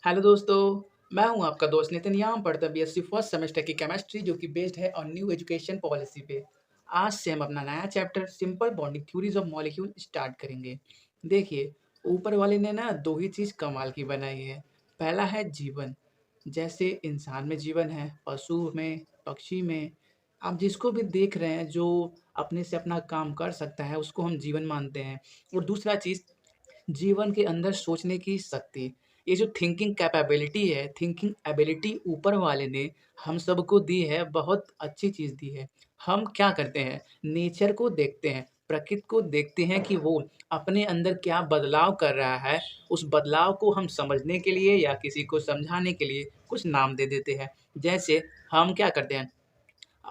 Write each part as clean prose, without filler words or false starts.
Hello दोस्तों, मैं हूं आपका दोस्त नितिन। यहाँ हम पढ़ते हैं बीएससी फर्स्ट सेमेस्टर की केमिस्ट्री जो कि बेस्ड है ऑन न्यू एजुकेशन पॉलिसी पे। आज से हम अपना नया chapter simple bonding theories of molecule start करेंगे। देखिए, ऊपर वाले ने ना दो ही चीज़ कमाल की बनाई है। पहला है जीवन, जैसे इंसान में जीवन है, पशु में, पक्षी में। आप जिसको भी देख रहे हैं जो अपने से अपना काम कर सकता है उसको हम जीवन मानते हैं। और दूसरा चीज़, जीवन के अंदर सोचने की शक्ति। ये जो थिंकिंग कैपेबिलिटी है, थिंकिंग एबिलिटी ऊपर वाले ने हम सबको दी है, बहुत अच्छी चीज़ दी है। हम क्या करते हैं, नेचर को देखते हैं, प्रकृति को देखते हैं कि वो अपने अंदर क्या बदलाव कर रहा है। उस बदलाव को हम समझने के लिए या किसी को समझाने के लिए कुछ नाम दे देते हैं। जैसे हम क्या करते हैं,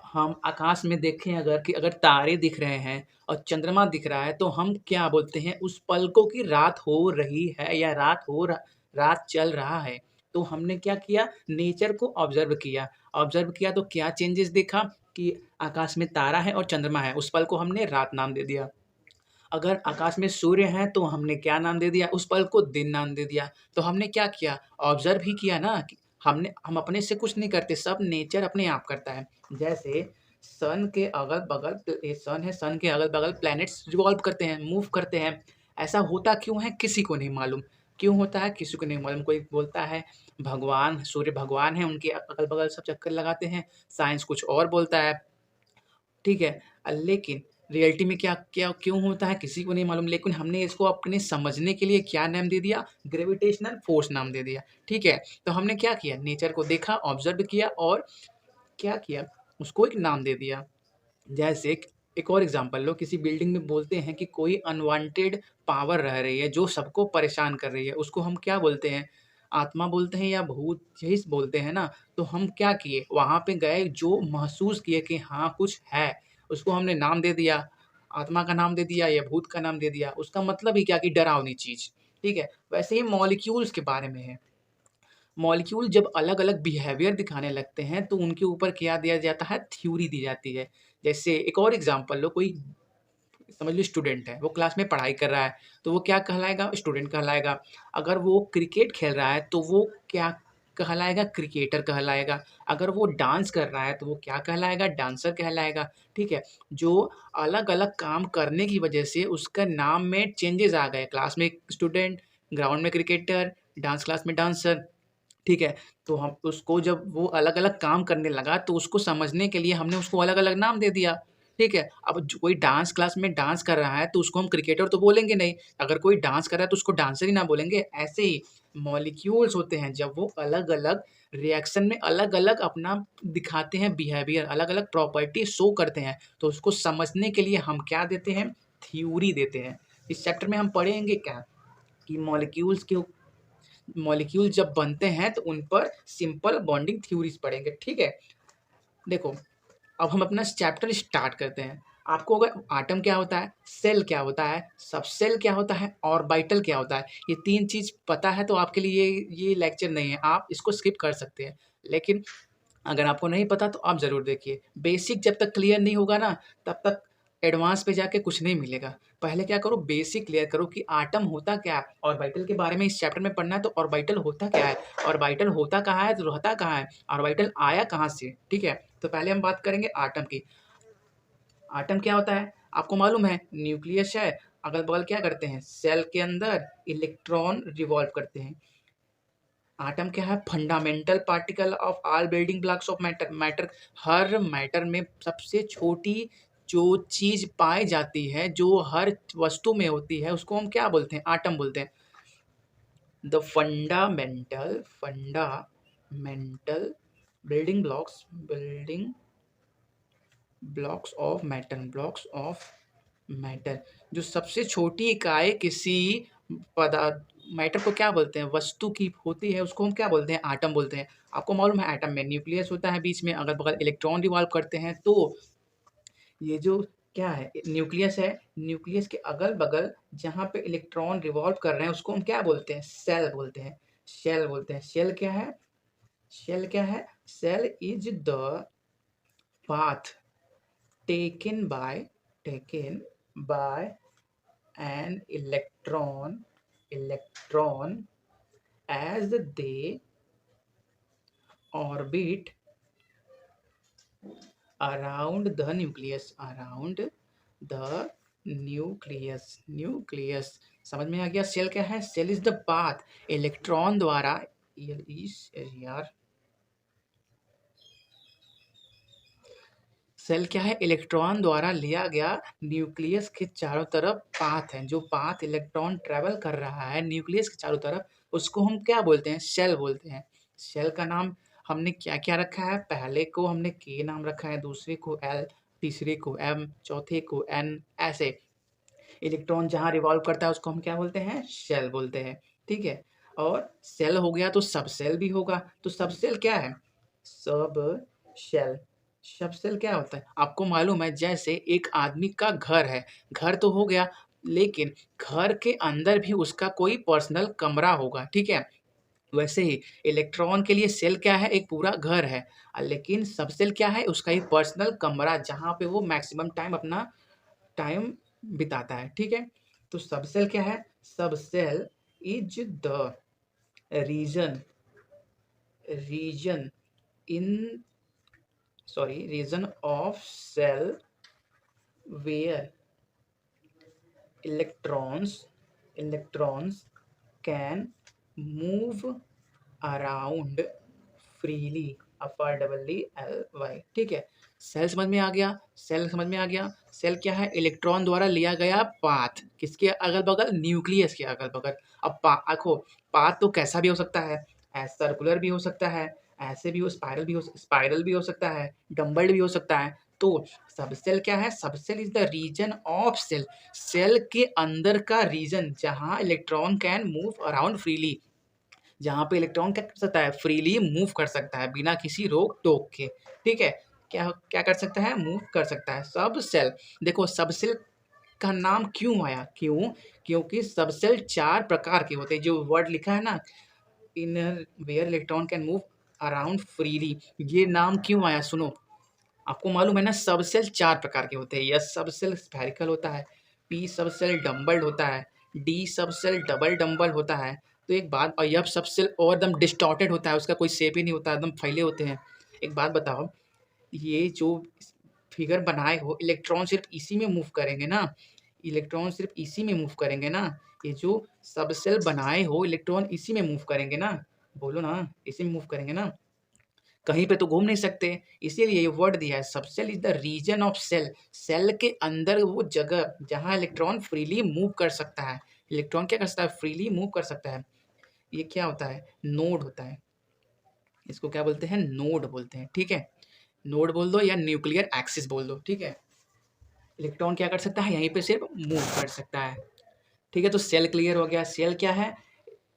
हम आकाश में देखें अगर कि अगर तारे दिख रहे हैं और चंद्रमा दिख रहा है तो हम क्या बोलते हैं उस पल को कि रात हो रही है या रात चल रहा है। तो हमने क्या किया, नेचर को ऑब्जर्व किया तो क्या चेंजेस देखा कि आकाश में तारा है और चंद्रमा है, उस पल को हमने रात नाम दे दिया। अगर आकाश में सूर्य हैं तो हमने क्या नाम दे दिया, उस पल को दिन नाम दे दिया। तो हमने क्या किया, ऑब्जर्व ही किया ना कि हम अपने से कुछ नहीं करते, सब नेचर अपने आप करता है। जैसे सन के अगल-बगल ये सन है, सन के अगल-बगल प्लैनेट्स रिवॉल्व करते हैं, मूव करते हैं। ऐसा होता क्यों है किसी को नहीं मालूम। क्यों होता है किसी को नहीं मालूम। कोई बोलता है भगवान, सूर्य भगवान हैं, उनके अगल-बगल सब चक्कर लगाते हैं। साइंस कुछ और बोलता है। ठीक है। लेकिन रियलिटी में क्या क्या क्यों होता है किसी को नहीं मालूम, लेकिन हमने इसको अपने समझने के लिए क्या नाम दे दिया, ग्रेविटेशनल फोर्स नाम दे दिया। ठीक है। तो हमने क्या किया, नेचर को देखा, ऑब्जर्व किया और क्या किया, उसको एक नाम दे दिया। जैसे एक और एग्जांपल लो, किसी बिल्डिंग में बोलते हैं कि कोई अनवांटेड पावर रह रही है जो सबको परेशान कर रही है, उसको हम क्या बोलते हैं, आत्मा बोलते हैं या भूत, यही बोलते हैं ना। तो हम क्या किए, वहाँ पे गए, जो महसूस किए कि हाँ कुछ है, उसको हमने नाम दे दिया, आत्मा का नाम दे दिया या भूत का नाम दे दिया। उसका मतलब ही क्या कि डरावनी चीज़। ठीक है। वैसे ही मॉलिक्यूल्स के बारे में है। मॉलिक्यूल जब अलग-अलग बिहेवियर दिखाने लगते हैं तो उनके ऊपर क्या दिया जाता है, थ्योरी दी जाती है। जैसे एक और एग्ज़ाम्पल लो, कोई समझ लो स्टूडेंट है, वो क्लास में पढ़ाई कर रहा है, तो वो क्या कहलाएगा, स्टूडेंट कहलाएगा। अगर वो क्रिकेट खेल रहा है तो वो क्या कहलाएगा, क्रिकेटर कहलाएगा। अगर वो डांस कर रहा है तो वो क्या कहलाएगा, डांसर कहलाएगा। ठीक है। जो अलग-अलग काम करने की वजह से उसका नाम में चेंजेज़ आ गए, क्लास में स्टूडेंट, ग्राउंड में क्रिकेटर, डांस क्लास में डांसर। ठीक है। तो हम उसको जब वो अलग-अलग काम करने लगा तो उसको समझने के लिए हमने उसको अलग-अलग नाम दे दिया। ठीक है। अब जो कोई डांस क्लास में डांस कर रहा है तो उसको हम क्रिकेटर तो बोलेंगे नहीं। अगर कोई डांस कर रहा है तो उसको डांसर ही ना बोलेंगे। ऐसे ही मॉलिक्यूल्स होते हैं, जब वो अलग-अलग रिएक्शन में अलग-अलग अपना दिखाते हैं बिहेवियर, अलग-अलग प्रॉपर्टी शो करते हैं, तो उसको समझने के लिए हम क्या देते हैं, थ्योरी देते हैं। इस चैप्टर में हम पढ़ेंगे क्या कि मॉलिक्यूल जब बनते हैं तो उन पर सिंपल बॉन्डिंग थ्योरीज पढ़ेंगे। ठीक है। देखो, अब हम अपना चैप्टर स्टार्ट करते हैं। आपको अगर आटम क्या होता है, सेल क्या होता है, सबसेल क्या होता है, ऑर्बिटल क्या होता है, ये तीन चीज पता है तो आपके लिए ये लेक्चर नहीं है, आप इसको स्किप कर सकते हैं। लेकिन अगर आपको नहीं पता तो आप ज़रूर देखिए। बेसिक जब तक क्लियर नहीं होगा ना, तब तक एडवांस पे जाके कुछ नहीं मिलेगा। पहले क्या करो, बेसिक क्लियर करो कि आटम होता क्या है। ऑर्बिटल के बारे में इस चैप्टर में पढ़ना है तो ऑर्बिटल होता क्या है, ऑर्बिटल होता कहाँ है तो रहता कहाँ है, ऑर्बिटल आया कहाँ से। ठीक है। तो पहले हम बात करेंगे आटम की। आटम क्या होता है, आपको मालूम है, न्यूक्लियस है, अगल-बगल क्या करते हैं, सेल के अंदर इलेक्ट्रॉन रिवॉल्व करते हैं। आटम क्या है, fundamental particle of all building blocks of matter. Matter, her matter में सबसे छोटी जो चीज पाई जाती है, जो हर वस्तु में होती है, उसको हम क्या बोलते हैं, आटम बोलते हैं। The fundamental building blocks of matter. जो सबसे छोटी इकाई किसी पदार्थ, मैटर को क्या बोलते हैं, वस्तु की होती है, उसको हम क्या बोलते हैं, आटम बोलते हैं। आपको मालूम है एटम में न्यूक्लियस होता है, बीच में अगल बगल इलेक्ट्रॉन रिवॉल्व करते हैं। तो ये जो क्या है, न्यूक्लियस है, न्यूक्लियस के अगल बगल जहाँ पे इलेक्ट्रॉन रिवॉल्व कर रहे हैं उसको हम क्या बोलते हैं, सेल बोलते हैं। शेल बोलते हैं। शेल क्या है, शेल क्या है, shell is the path taken taken by an electron as they orbit around the nucleus, around the nucleus। समझ में आ गया? सेल क्या है? Shell is the path electron द्वारा, यार सेल क्या है? इलेक्ट्रॉन द्वारा लिया गया न्यूक्लियस के चारों तरफ पाथ है। जो पाथ इलेक्ट्रॉन ट्रेवल कर रहा है न्यूक्लियस के चारों तरफ, उसको हम क्या बोलते हैं? सेल बोलते हैं। सेल का नाम हमने क्या क्या रखा है? पहले को हमने के नाम रखा है, दूसरे को एल, तीसरे को एम, चौथे को एन, ऐसे इलेक्ट्रॉन जहाँ रिवॉल्व करता है उसको हम क्या बोलते हैं? शेल बोलते हैं। ठीक है। और सेल हो गया तो सब सेल भी होगा। तो सब सेल क्या है? सब शेल। सब सेल क्या होता है? आपको मालूम है, जैसे एक आदमी का घर है, घर तो हो गया, लेकिन घर के अंदर भी उसका कोई पर्सनल कमरा होगा। ठीक है। वैसे ही इलेक्ट्रॉन के लिए सेल क्या है? एक पूरा घर है। लेकिन सब सेल क्या है? उसका एक पर्सनल कमरा, जहाँ पे वो मैक्सिमम टाइम अपना टाइम बिताता है। ठीक है। तो सब सेल क्या है? Subshell is the region region in region of shell where electrons can move around freely, affordably L Y. ठीक है। सेल समझ में आ गया? सेल समझ में आ गया? सेल क्या है? इलेक्ट्रॉन द्वारा लिया गया पाथ, किसके अगल बगल? न्यूक्लियस के अगल बगल। अब देखो, पाथ तो कैसा भी हो सकता है, सर्कुलर भी हो सकता है, ऐसे भी हो, स्पाइरल भी हो सकता है, डम्बल्ड भी हो सकता है। तो सब सेल क्या है? Subshell is the region of shell, shell के अंदर का रीजन, जहां electron can move around freely, जहाँ पे इलेक्ट्रॉन क्या कर सकता है? फ्रीली मूव कर सकता है, बिना किसी रोक टोक के। ठीक है। क्या क्या कर सकता है? मूव कर सकता है। सब सेल, देखो सब सेल का नाम क्यों आया? क्योंकि सब सेल 4 प्रकार के होते हैं। जो वर्ड लिखा है ना, in where electron can move around freely, ये नाम क्यों आया? सुनो, आपको मालूम है ना, सब सेल 4 प्रकार के होते हैं। एस सब सेल स्फेरिकल होता है, पी सब सेल डम्बल्ड होता है, डी सब सेल डबल डम्बल होता है। तो एक बात, और एफ सब सेल और एकदम डिस्टॉर्टेड होता है, उसका कोई शेप ही नहीं होता, एकदम फैले होते हैं। एक बात बताओ, ये जो फिगर बनाए हो, इलेक्ट्रॉन सिर्फ इसी में मूव करेंगे ना? इलेक्ट्रॉन सिर्फ इसी में मूव करेंगे ना? ये जो सब सेल बनाए हो, इलेक्ट्रॉन इसी में मूव करेंगे ना? बोलो ना, इसी में मूव करेंगे ना? कहीं पे तो घूम नहीं सकते। इसीलिए ये वर्ड दिया है, subshell is the region of shell, shell के अंदर वो जगह जहाँ इलेक्ट्रॉन फ्रीली मूव कर सकता है। इलेक्ट्रॉन क्या कर सकता है? फ्रीली मूव कर सकता है। ये क्या होता है? नोड होता है। इसको क्या बोलते हैं? नोड बोलते हैं। ठीक है। नोड बोल दो या न्यूक्लियर एक्सिस बोल दो। ठीक है। इलेक्ट्रॉन क्या कर सकता है? यहीं पे सिर्फ मूव कर सकता है। ठीक है। तो सेल क्लियर हो गया। सेल क्या है?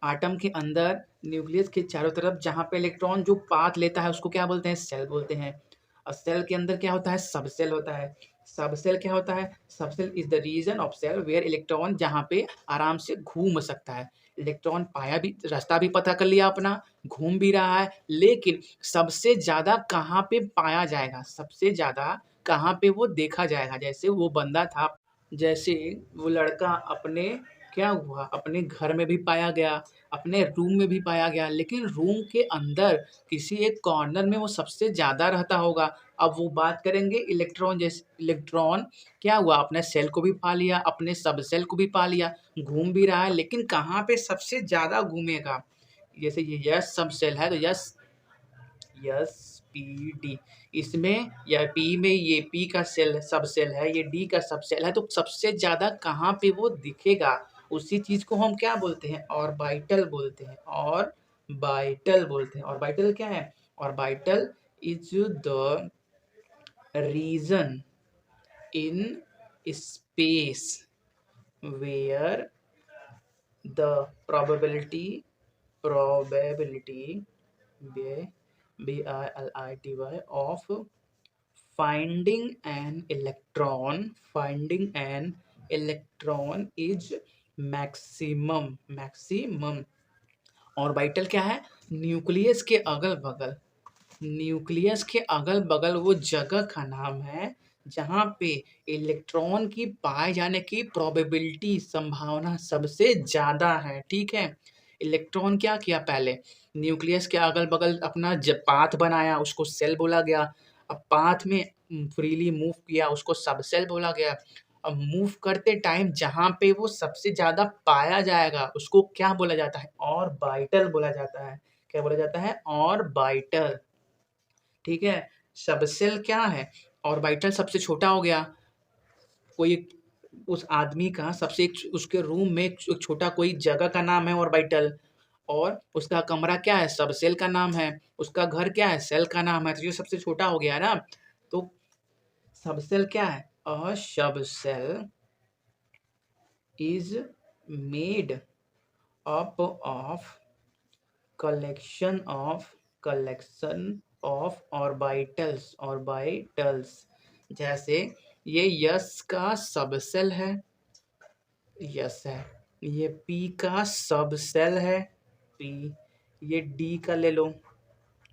आटम के अंदर न्यूक्लियस के चारों तरफ जहाँ पे इलेक्ट्रॉन जो पाथ लेता है, उसको क्या बोलते हैं? सेल बोलते हैं। और सेल के अंदर क्या होता है? सब सेल होता है। सब सेल क्या होता है? Subshell is the region of shell where electron, जहाँ पे आराम से घूम सकता है। इलेक्ट्रॉन पाया भी, रास्ता भी पता कर लिया अपना, घूम भी रहा है, लेकिन सबसे ज्यादा कहाँ पे पाया जाएगा? सबसे ज्यादा कहाँ पे वो देखा जाएगा? जैसे वो बंदा था, जैसे वो लड़का अपने, क्या हुआ, अपने घर में भी पाया गया, अपने रूम में भी पाया गया, लेकिन रूम के अंदर किसी एक कॉर्नर में वो सबसे ज़्यादा रहता होगा। अब वो बात करेंगे इलेक्ट्रॉन, जैसे इलेक्ट्रॉन क्या हुआ? अपने सेल को भी पा लिया, अपने सब सेल को भी पा लिया, घूम भी रहा है, लेकिन कहाँ पे सबसे ज़्यादा घूमेगा? जैसे ये यस सब सेल है, तो यस यस पी डी, इसमें या पी में ये पी का सेल सब सेल है, ये डी का सब सेल है, तो सबसे ज्यादा कहाँ पे वो दिखेगा? उसी चीज को हम क्या बोलते हैं? ऑर्बिटल बोलते हैं। ऑर्बिटल बोलते हैं। ऑर्बिटल क्या है? Orbital is the reason in space where the probability BILITY of finding an electron is maximum। Orbital क्या है? न्यूक्लियस के अगल बगल, न्यूक्लियस के अगल बगल वो जगह का नाम है जहाँ पे इलेक्ट्रॉन की पाए जाने की प्रोबेबिलिटी, संभावना सबसे ज्यादा है। ठीक है। इलेक्ट्रॉन क्या किया पहले, न्यूक्लियस के अगल-बगल अपना पाथ बनाया, उसको सेल बोला गया। अब पाथ में फ्रीली मूव किया, उसको सबसेल बोला गया। अब मूव करते टाइम जहाँ पे वो सबसे ज़्यादा पाया जाएगा, उसको क्या बोला जाता है, ऑर्बिटल बोला जाता है। क्या बोला जाता है, ऑर्बिटल। ठीक है, सबसेल क्या है, ऑर्बिटल सबसे छोटा हो गया। कोई उस आदमी का सबसे उसके रूम में एक छोटा कोई जगह का नाम है ऑर्बिटल, और उसका कमरा क्या है, सबसेल का नाम है। उसका घर क्या है, सेल का नाम है। तो ये सबसे छोटा हो गया ना। तो सबसेल क्या है, a subshell is made up of collection of orbitals. जैसे ये यस का सबसेल है, यस है। ये पी का सबसेल है, पी। ये डी का ले लो,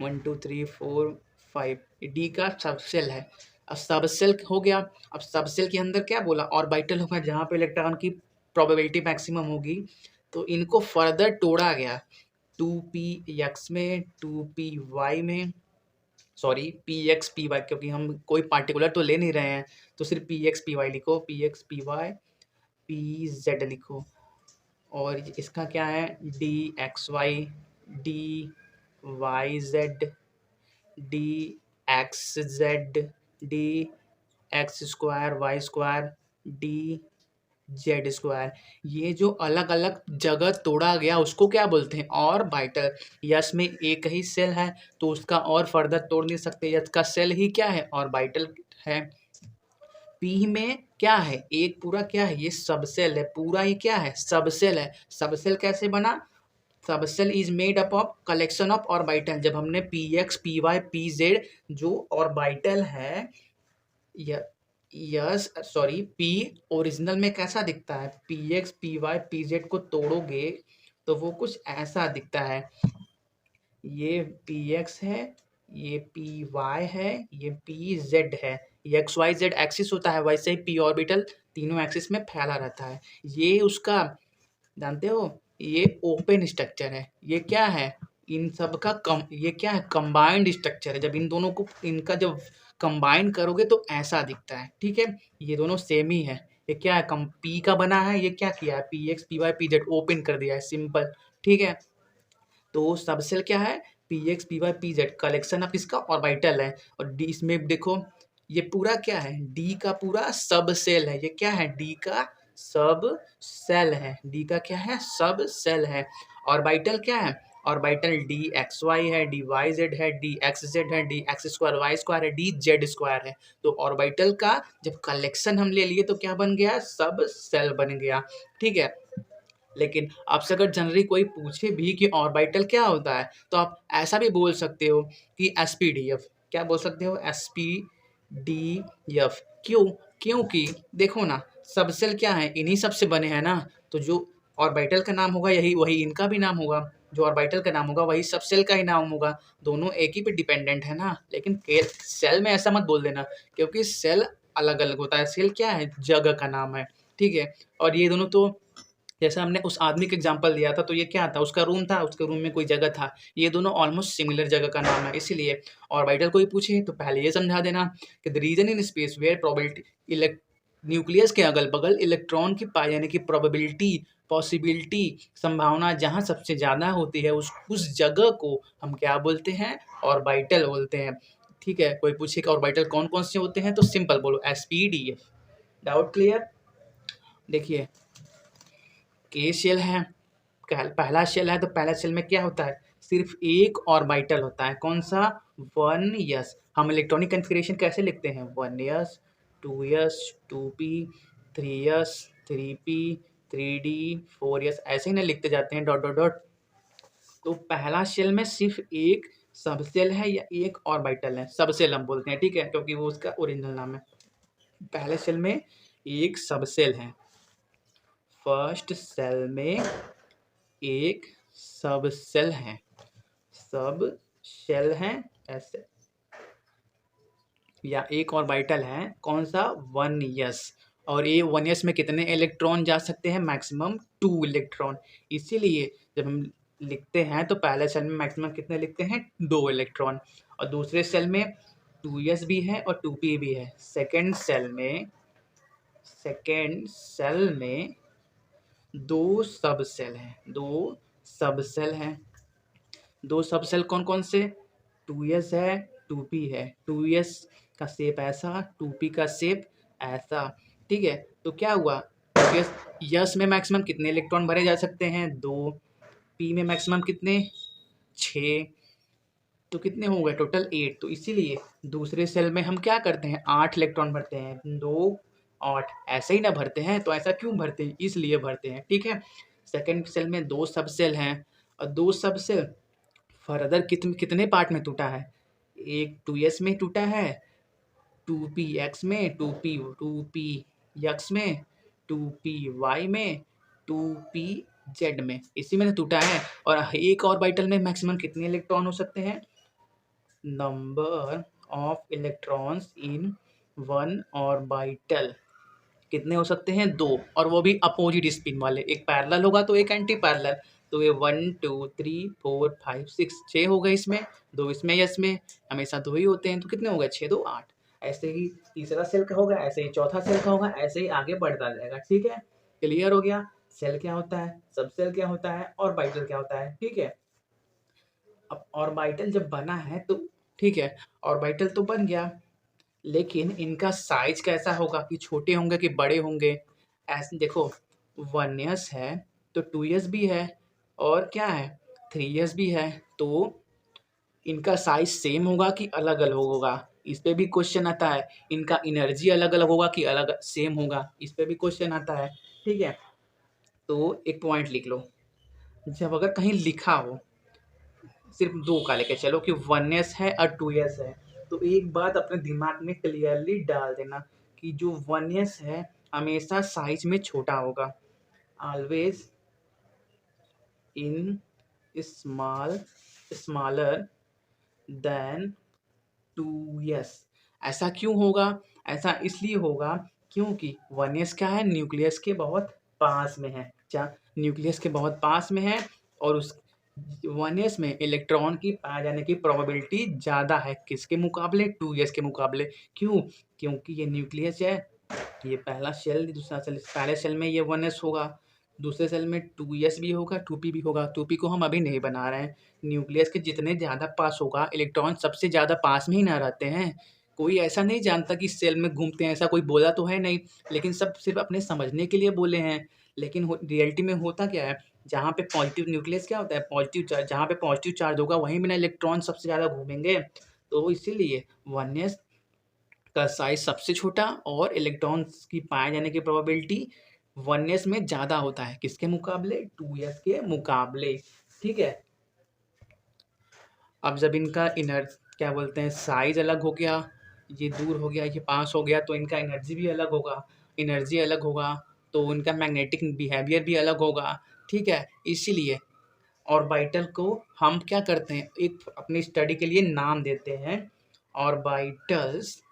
1 2 3 4 5, डी का सबसेल है। अब सबसेल हो गया। अब सबसेल के अंदर क्या बोला, ऑर्बिटल होगा जहाँ पे इलेक्ट्रॉन की प्रोबेबिलिटी मैक्सिमम होगी। तो इनको फर्दर तोड़ा गया, 2p में, 2py में, सॉरी px py, क्योंकि हम कोई पार्टिकुलर तो ले नहीं रहे हैं, तो सिर्फ px py लिखो, px py pz लिखो। और इसका क्या है, dxy dyz dxz dx square Y square dz square. ये जो अलग अलग जगह तोड़ा गया उसको क्या बोलते हैं, ऑर्बिटल। यस में एक ही सेल है तो उसका और फर्दर तोड़ नहीं सकते, यस का सेल ही क्या है, ऑर्बिटल है। पी में क्या है, एक पूरा क्या है, ये सबसेल है, पूरा ये क्या है, सबसेल है। सबसेल कैसे बना, subshell is made up of collection of orbital. जब हमने p x P Y P z जो ऑर्बिटल है, यस सॉरी, पी ओरिजिनल में कैसा दिखता है, P x P Y P z को तोड़ोगे तो वो कुछ ऐसा दिखता है। ये पी एक्स है, ये पी वाई है, ये पी जेड है। ये एक्स वाई जेड एक्सिस होता है, वैसे ही पी ऑर्बिटल तीनों एक्सिस में फैला रहता है। ये उसका जानते हो, ये ओपन स्ट्रक्चर है। ये क्या है, इन सब का ये क्या है, कंबाइंड स्ट्रक्चर है। जब इन दोनों को इनका जब कंबाइन करोगे तो ऐसा दिखता है। ठीक है, ये दोनों सेम ही है। ये क्या है, कम पी का बना है, ये क्या किया है, P x P Y P Z open कर दिया है, सिंपल। ठीक है, तो सबसेल क्या है, P x P Y P Z collection of इसका ऑर्बिटल है। और डी इसमें देखो, ये पूरा क्या है, डी का पूरा सब सेल है। ये क्या है, डी का सब सेल है, डी का क्या है, सब सेल है। ऑर्बिटल क्या है, ऑर्बिटल डी एक्स वाई है, डी वाई जेड है, डी एक्स जेड है, D X square Y square है, डी जेड स्क्वायर है। तो ऑर्बिटल का जब कलेक्शन हम ले लिए तो क्या बन गया, सब सेल बन गया। ठीक है, लेकिन आपसे अगर जनरली कोई पूछे भी कि ऑर्बिटल क्या होता है, तो आप ऐसा भी बोल सकते हो कि एसपीडीएफ। क्या बोल सकते हो, एसपीडीएफ। क्यों, क्योंकि देखो ना, सबसेल क्या है, इन्हीं सब से बने हैं ना। तो जो ऑर्बिटल का नाम होगा यही वही इनका भी नाम होगा, जो ऑर्बिटल का नाम होगा वही सबसेल का ही नाम होगा। दोनों एक ही पे डिपेंडेंट है ना। लेकिन सेल में ऐसा मत बोल देना, क्योंकि सेल अलग अलग होता है। सेल क्या है, जगह का नाम है। ठीक है, और ये दोनों तो जैसे हमने उस आदमी का एग्जांपल दिया था, तो ये क्या था, उसका रूम था, उसके रूम में कोई जगह था। ये दोनों ऑलमोस्ट सिमिलर जगह का नाम है, इसीलिए। ऑर्बिटल कोई पूछे तो पहले ये समझा देना कि the reason in space where probability, nucleus के अगल-बगल इलेक्ट्रॉन की पाए जाने की प्रोबेबिलिटी, पॉसिबिलिटी, संभावना जहाँ सबसे ज़्यादा होती है, उस जगह को हम क्या बोलते हैं, ऑर्बिटल बोलते हैं। ठीक है, कोई पूछे कि ऑर्बिटल कौन-कौन से होते हैं, तो सिंपल बोलो एसपीडीएफ। Doubt clear? देखिए, के शेल है, पहला शेल है, तो पहला शेल में क्या होता है, सिर्फ एक ऑर्बिटल होता है। कौन सा, 1s। हम इलेक्ट्रॉनिक कॉन्फ़िगरेशन कैसे लिखते हैं, 1s 2s 2p 3s 3p 3d 4s, ऐसे ही ना लिखते जाते हैं, डॉट डॉट डॉट। तो पहला शेल में सिर्फ एक सबसेल है या एक ऑर्बिटल है, सबसेल हम बोलते हैं। ठीक है, क्योंकि वो उसका ओरिजिनल नाम है। पहले शेल में एक सबसेल है, फर्स्ट सेल में एक सब सेल है, सब शेल है ऐसे, या एक ऑर्बिटल है। कौन सा, 1s। और ये 1s में कितने इलेक्ट्रॉन जा सकते हैं? Maximum 2 electron. इसीलिए जब हम लिखते हैं तो पहले सेल में मैक्सिमम कितने लिखते हैं? 2 इलेक्ट्रॉन। और दूसरे सेल में 2s भी है और 2p भी है। सेकेंड सेल में 2 सब सेल हैं, 2 सब सेल हैं। 2 सब सेल कौन कौन से? 2s है, 2p है। 2s का शेप ऐसा, 2p का शेप ऐसा। ठीक है, तो क्या हुआ? यस यस में मैक्सिमम कितने इलेक्ट्रॉन भरे जा सकते हैं? 2। p में मैक्सिमम कितने? 6। तो कितने हो गए टोटल? 8। तो इसीलिए दूसरे सेल में हम क्या करते हैं? 8 इलेक्ट्रॉन भरते हैं। 2 8 ऐसे ही ना भरते हैं, तो ऐसा क्यों भरते हैं? इसलिए भरते हैं। ठीक है, सेकेंड सेल में 2 सब सेल हैं और 2 सब सेल फर्दर कितने पार्ट में टूटा है? एक 2s में टूटा है, 2px में, 2p में, 2py में, 2pz में, इसी में टूटा है। और एक ऑर्बिटल में मैक्सिमम कितने इलेक्ट्रॉन हो सकते हैं? Number of electrons in one orbital कितने हो सकते हैं? 2, और वो भी अपोजिट स्पिन वाले। एक पैरेलल होगा तो एक एंटी पैरेलल। तो ये 1 2 3 4 5 6 6 हो गए इसमें, 2 इसमें, यस में हमेशा 2 ही होते हैं। तो कितने हो गए? 6 2 8। ऐसे ही तीसरा सेल का होगा, ऐसे ही चौथा सेल का होगा, ऐसे ही आगे बढ़ता जाएगा। ठीक है, क्लियर हो गया? सेल क्या होता है, सब सेल क्या होता है, ऑर्बिटल क्या होता है। ठीक है, अब ऑर्बिटल जब बना है तो ठीक है, ऑर्बिटल तो बन गया, लेकिन इनका साइज कैसा होगा? कि छोटे होंगे कि बड़े होंगे? ऐसे देखो, 1s है तो 2s भी है और क्या है? 3s भी है। तो इनका साइज सेम होगा कि अलग अलग होगा? इस पे भी क्वेश्चन आता है। इनका एनर्जी अलग अलग होगा कि अलग सेम होगा? इस पे भी क्वेश्चन आता है। ठीक है, तो एक पॉइंट लिख लो, जब अगर कहीं लिखा हो सिर्फ 2 का लेके चलो कि 1s है और 2s है, तो एक बात अपने दिमाग में क्लियरली डाल देना कि जो 1s है हमेशा साइज में छोटा होगा, always in smaller than 2s। ऐसा क्यों होगा? ऐसा इसलिए होगा क्योंकि 1s क्या है? न्यूक्लियस के बहुत पास में है। क्या न्यूक्लियस के बहुत पास में है? और उस 1s में इलेक्ट्रॉन की पाए जाने की प्रोबेबिलिटी ज़्यादा है किसके मुकाबले? 2s के मुकाबले। क्यों? क्योंकि ये न्यूक्लियस है, ये पहला शेल, दूसरा सेल, पहले सेल में ये 1s होगा, दूसरे सेल में 2s भी होगा, 2p भी होगा। 2p को हम अभी नहीं बना रहे हैं। न्यूक्लियस के जितने ज़्यादा पास होगा, इलेक्ट्रॉन सबसे ज़्यादा पास में ही ना रहते हैं। कोई ऐसा नहीं जानता कि सेल में घूमते हैं, ऐसा कोई बोला तो है नहीं, लेकिन सब सिर्फ अपने समझने के लिए बोले हैं। लेकिन रियलिटी में होता क्या है? जहाँ पे पॉजिटिव न्यूक्लियस क्या होता है? पॉजिटिव चार्ज, जहाँ पे पॉजिटिव चार्ज होगा वहीं में ना इलेक्ट्रॉन सबसे ज़्यादा घूमेंगे। तो इसीलिए 1s का साइज सबसे छोटा और इलेक्ट्रॉन्स की पाए जाने की प्रोबेबिलिटी 1s में ज़्यादा होता है। किसके मुकाबले? 2s के मुकाबले। ठीक है, अब जब इनका क्या बोलते हैं, साइज अलग हो गया, ये दूर हो गया, ये पास हो गया, तो इनका एनर्जी भी अलग होगा। एनर्जी अलग होगा तो इनका मैग्नेटिक बिहेवियर भी अलग होगा। ठीक है, इसीलिए ऑर्बिटल को हम क्या करते हैं? एक अपनी स्टडी के लिए नाम देते हैं ऑर्बिटल्स।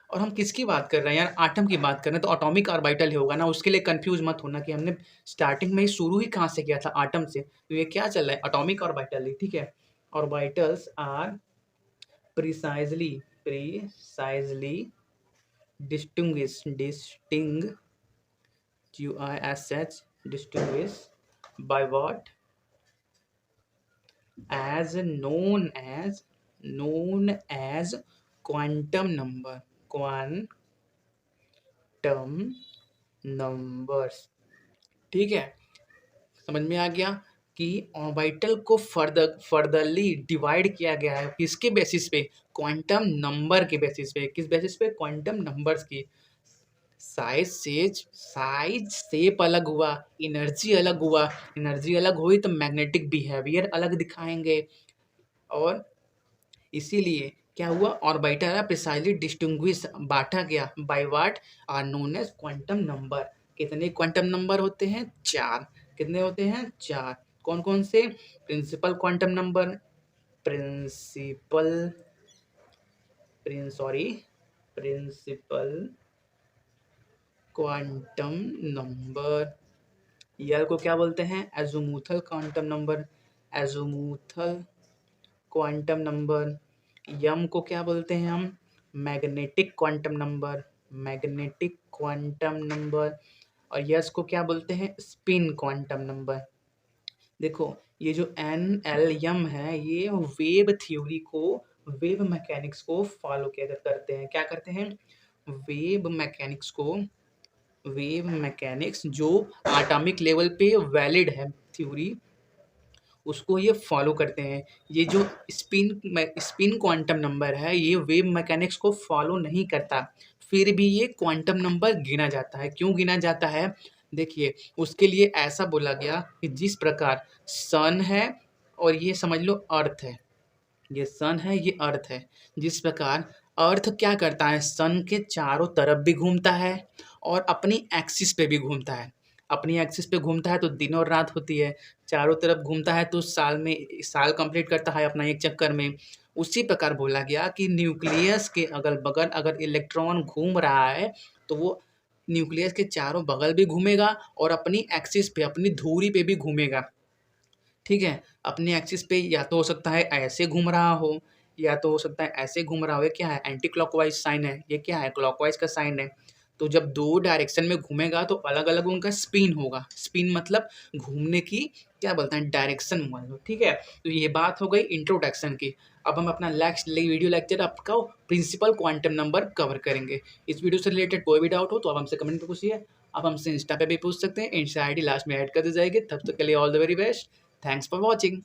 और हम किसकी बात कर रहे हैं यार? आटम की बात कर रहे हैं, तो एटॉमिक ऑर्बिटल ही होगा ना। उसके लिए कंफ्यूज मत होना कि हमने स्टार्टिंग में ही शुरू ही कहाँ से किया था? आटम से। तो ये क्या चल रहा है? एटॉमिक ऑर्बिटल ही। ठीक है, orbitals are precisely distinguish by what? as known as quantum numbers। ठीक है, समझ में आ गया कि ऑर्बिटल को फर्दरली डिवाइड किया गया है किसके बेसिस पे? क्वांटम नंबर के बेसिस पे। किस बेसिस पे? क्वांटम नंबर्स की। साइज शेप अलग हुआ, एनर्जी अलग हुआ, एनर्जी अलग हुई तो मैग्नेटिक बिहेवियर अलग दिखाएंगे। और इसीलिए क्या हुआ? ऑर्बिटल प्रिसाइजली डिस्टिंग्विश, बांटा गया by what? Are known as quantum number. कितने क्वांटम नंबर होते हैं? 4। कितने होते हैं? 4। कौन कौन से? Principal quantum number, principal principal quantum number. L को क्या बोलते हैं? Azimuthal quantum number, azimuthal quantum number. M को क्या बोलते हैं हम? Magnetic quantum number, magnetic quantum number. और यस को क्या बोलते हैं? Spin quantum number. देखो ये जो एन एल एम है, ये वेव थ्योरी को, वेव मैकेनिक्स को फॉलो करते हैं। क्या करते हैं? वेव मैकेनिक्स को, वेव मैकेनिक्स जो एटॉमिक लेवल पे वैलिड है थ्योरी, उसको ये फॉलो करते हैं। ये जो स्पिन क्वांटम नंबर है, ये वेव मैकेनिक्स को फॉलो नहीं करता, फिर भी ये क्वांटम नंबर गिना जाता है। क्यों गिना जाता है? देखिए, उसके लिए ऐसा बोला गया कि जिस प्रकार सन है और ये समझ लो अर्थ है, ये सन है, ये अर्थ है। जिस प्रकार अर्थ क्या करता है? सन के चारों तरफ भी घूमता है और अपनी एक्सिस पे भी घूमता है। अपनी एक्सिस पे घूमता है तो दिन और रात होती है, चारों तरफ घूमता है तो साल में साल कंप्लीट करता है अपना एक चक्कर में। उसी प्रकार बोला गया कि न्यूक्लियस के अगल-बगल अगर इलेक्ट्रॉन घूम रहा है, तो वो न्यूक्लियस के चारों बगल भी घूमेगा और अपनी एक्सिस पे, अपनी धुरी पे भी घूमेगा। ठीक है? अपने एक्सिस पे या तो हो सकता है ऐसे घूम रहा हो, या तो हो सकता है ऐसे घूम रहा हो। ये क्या है? एंटी क्लॉकवाइज़ साइन है। ये क्या है? क्लॉकवाइज़ का साइन है। तो जब 2 डायरेक्शन में घूमेगा तो अलग-अलग उनका स्पिन होगा। स्पिन मतलब घूमने की क्या बोलते हैं? डायरेक्शन मान लो, ठीक है? तो ये बात हो गई इंट्रोडक्शन की। अब हम अपना नेक्स्ट वीडियो लेक्चर आपका प्रिंसिपल क्वांटम नंबर कवर करेंगे। इस वीडियो से रिलेटेड कोई भी डाउट हो तो आप हमसे कमेंट पे पूछिए। आप हमसे इंस्टा पे भी पूछ सकते हैं। इंस्टा आईडी लास्ट में ऐड कर दी जाएगी। तब तक के लिए all the very best. Thanks for watching.